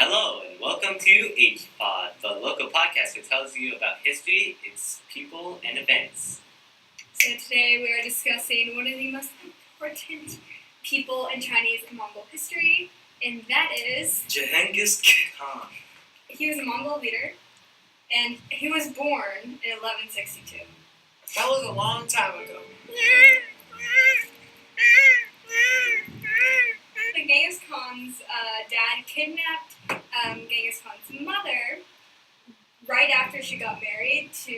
Hello, and welcome to HPod, the local podcast that tells you about history, its people, and events. So today we are discussing one of the most important people in Chinese and Mongol history, and that is Genghis Khan. he was a Mongol leader, and he was born in 1162. That was a long time ago. So Genghis Khan's dad kidnapped Genghis Khan's mother right after she got married to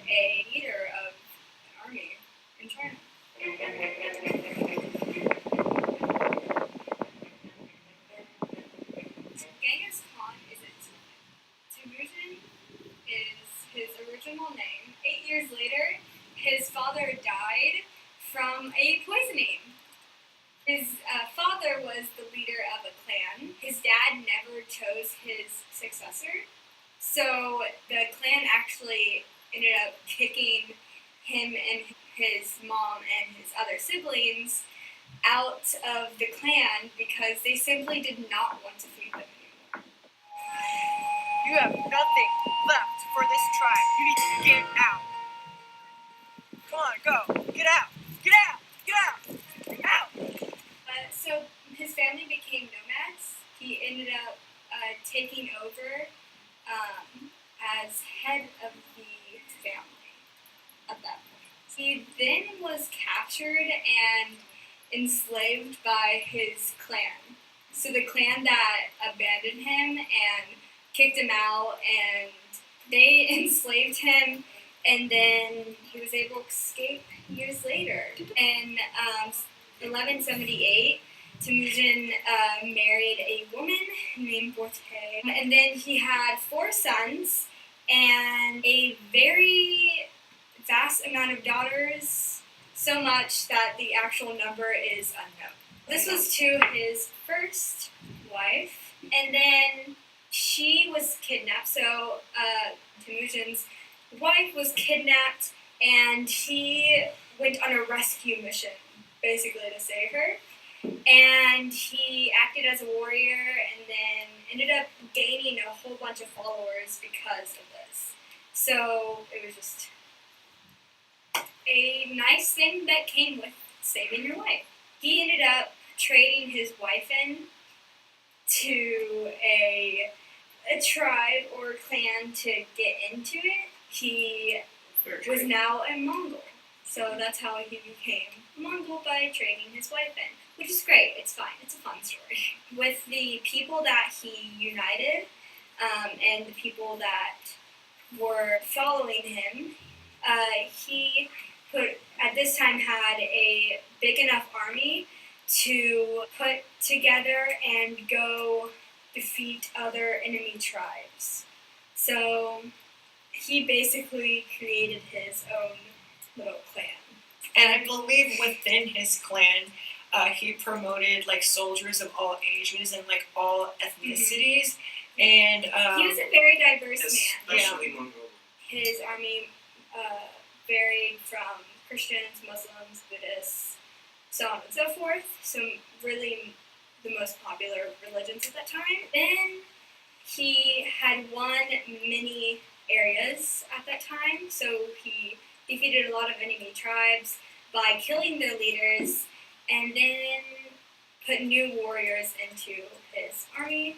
a leader of an army in China. Genghis Khan is a Temujin is his original name. 8 years later, his father died from a poisoning. His father was the leader of a clan. His dad never chose his successor, so the clan actually ended up kicking him and his mom and his other siblings out of the clan because they simply did not want to feed them anymore. You have nothing left for this tribe. You need to get out. Come on, go. Get out. Get out. Get out. Out. So his family became nomads. He ended up taking over as head of the family at that point. He then was captured and enslaved by his clan. So the clan that abandoned him and kicked him out, and they enslaved him, and then he was able to escape years later. In 1178, Temujin married a woman named Borte, and then he had 4 sons and a very vast amount of daughters, so much that the actual number is unknown. This was to his first wife, and then she was kidnapped. So Temujin's wife was kidnapped, and he went on a rescue mission, basically to save her. And he acted as a warrior and then ended up gaining a whole bunch of followers because of this. So it was just a nice thing that came with saving your life. He ended up trading his wife in to a tribe or clan to get into it. He was now a Mongol. So that's how he became Mongol, by trading his wife in, which is great. It's fine. It's a fun story. With the people that he united and the people that were following him, he at this time had a big enough army to put together and go defeat other enemy tribes. So he basically created his own little clan. And I believe within his clan, he promoted like soldiers of all ages and like all ethnicities. Mm-hmm. And he was a very diverse man. Especially Mongol. His army varied from Christians, Muslims, Buddhists, so on and so forth. So really the most popular religions at that time. Then he had won many areas at that time, so he defeated a lot of enemy tribes by killing their leaders, and then put new warriors into his army,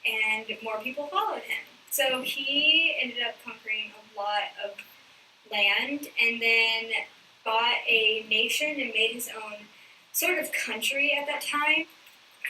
and more people followed him. So he ended up conquering a lot of land, and then bought a nation and made his own sort of country at that time.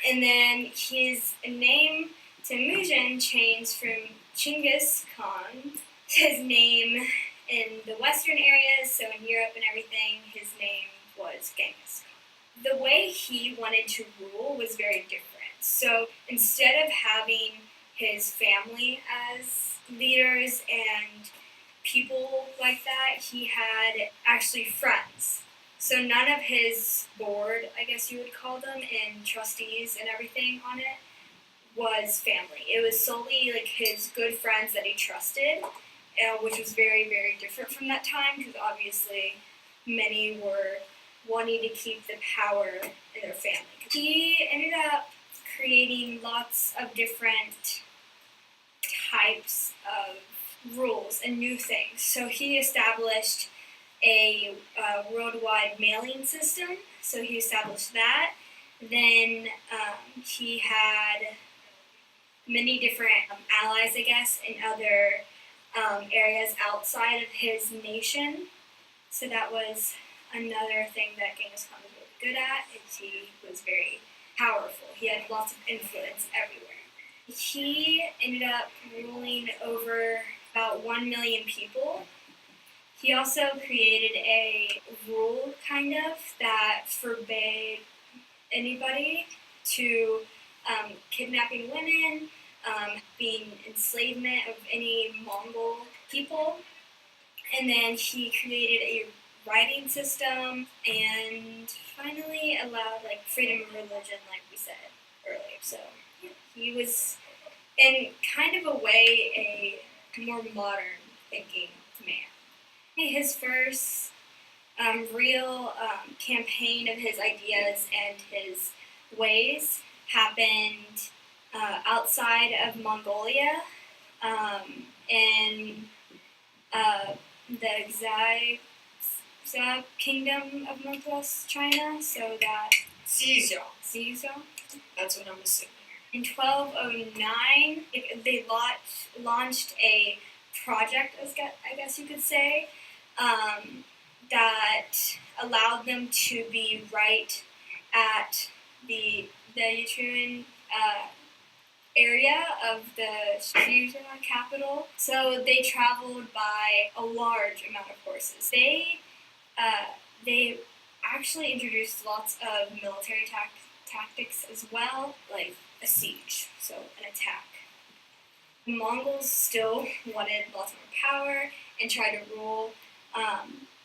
And then his name, Temujin, changed from Genghis Khan. His name in the western areas, so in Europe and everything, his name was Genghis Khan. The way he wanted to rule was very different. So instead of having his family as leaders and people like that, he had actually friends. So none of his board, I guess you would call them, and trustees and everything on it was family. It was solely like his good friends that he trusted, which was very, very different from that time, because obviously many were wanting to keep the power in their family. He ended up creating lots of different types of rules and new things. So he established a worldwide mailing system. So he established that. Then he had many different allies, I guess, in other areas outside of his nation. So that was another thing that Genghis Khan was really good at, is he was very powerful. He had lots of influence everywhere. He ended up ruling over about 1 million people. He also created a rule, kind of, that forbade anybody to kidnapping women, being enslavement of any Mongol people. And then he created a writing system and finally allowed freedom of religion, like we said earlier. So he was, in kind of a way, a more modern thinking man. His first real campaign of his ideas and his ways happened outside of Mongolia, in the Xia kingdom of northwest China. So that Xizhou. That's what I'm assuming. In 1209, they launched a project, I guess you could say, that allowed them to be right at the Yuchuan area of the Xizhou capital. So they traveled by a large amount of horses. They actually introduced lots of military tactics as well, like a siege, so an attack. The Mongols still wanted lots more power and tried to rule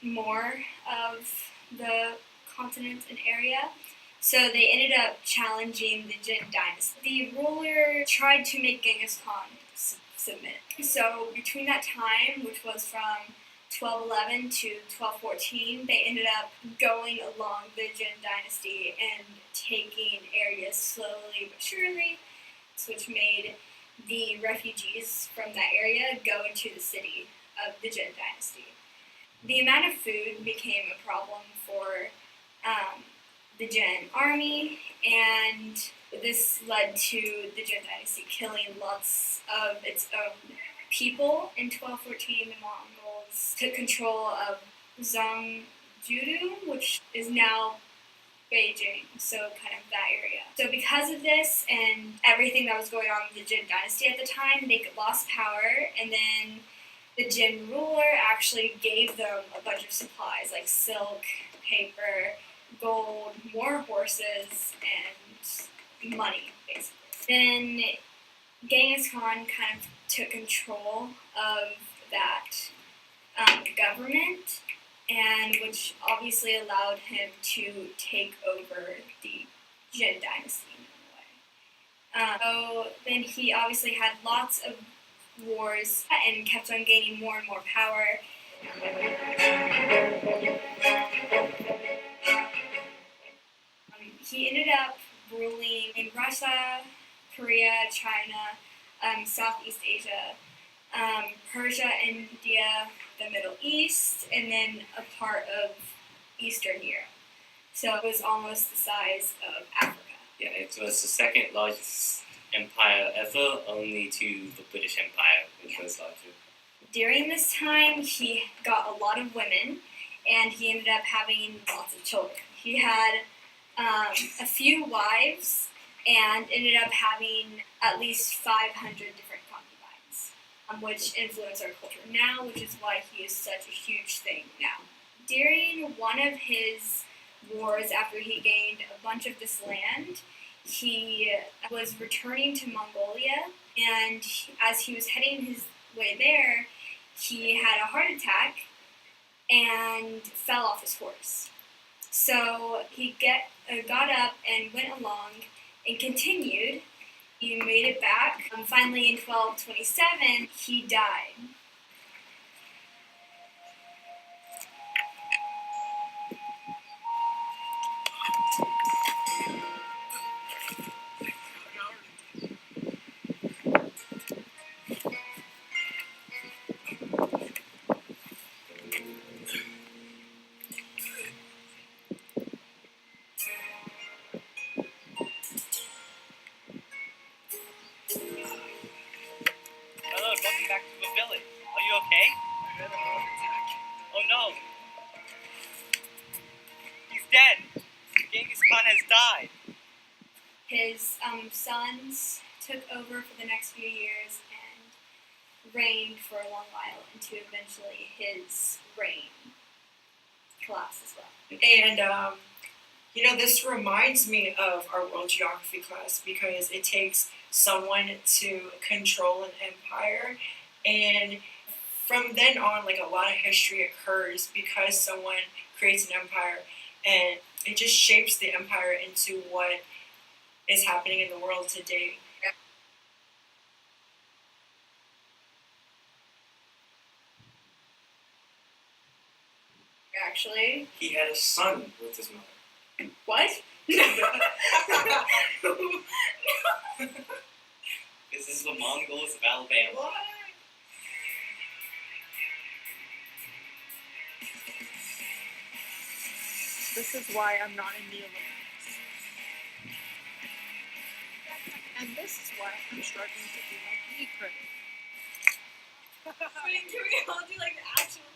more of the continent and area. So they ended up challenging the Jin dynasty. The ruler tried to make Genghis Khan submit. So between that time, which was from 1211 to 1214, they ended up going along the Jin dynasty and taking areas slowly but surely, which made the refugees from that area go into the city of the Jin dynasty. The amount of food became a problem for the Jin army, and this led to the Jin dynasty killing lots of its own people. In 1214, the Mongols took control of Zhangjiu, which is now Beijing, so kind of that area. So because of this and everything that was going on with the Jin dynasty at the time, they lost power, and then the Jin ruler actually gave them a bunch of supplies like silk, paper, gold, more horses, and money, basically. Then Genghis Khan kind of took control of that government, and which obviously allowed him to take over the Jin dynasty in a way. So then he obviously had lots of wars and kept on gaining more and more power. He ended up ruling in Russia, Korea, China, Southeast Asia, Persia, India, the Middle East, and then a part of Eastern Europe. So it was almost the size of Africa. Yeah, it was the second largest empire ever, only to the British Empire, which was larger. During this time, he got a lot of women, and he ended up having lots of children. He had a few wives, and ended up having at least 500 different concubines, which influence our culture now, which is why he is such a huge thing now. During one of his wars, after he gained a bunch of this land, he was returning to Mongolia, and as he was heading his way there, he had a heart attack and fell off his horse. So he got up and went along and continued. He made it back. Finally, in 1227, he died. dead. Genghis Khan has died. His sons took over for the next few years and reigned for a long while until eventually his reign collapsed as well. And this reminds me of our world geography class because it takes someone to control an empire, and from then on, like, a lot of history occurs because someone creates an empire, and it just shapes the empire into what is happening in the world today. Actually, He had a son with his mother. what? This is the Mongols of Alabama. What? This is why I'm not in the Olympics. And this is why I'm struggling to be my PE credit. Wait, can we all do like the actual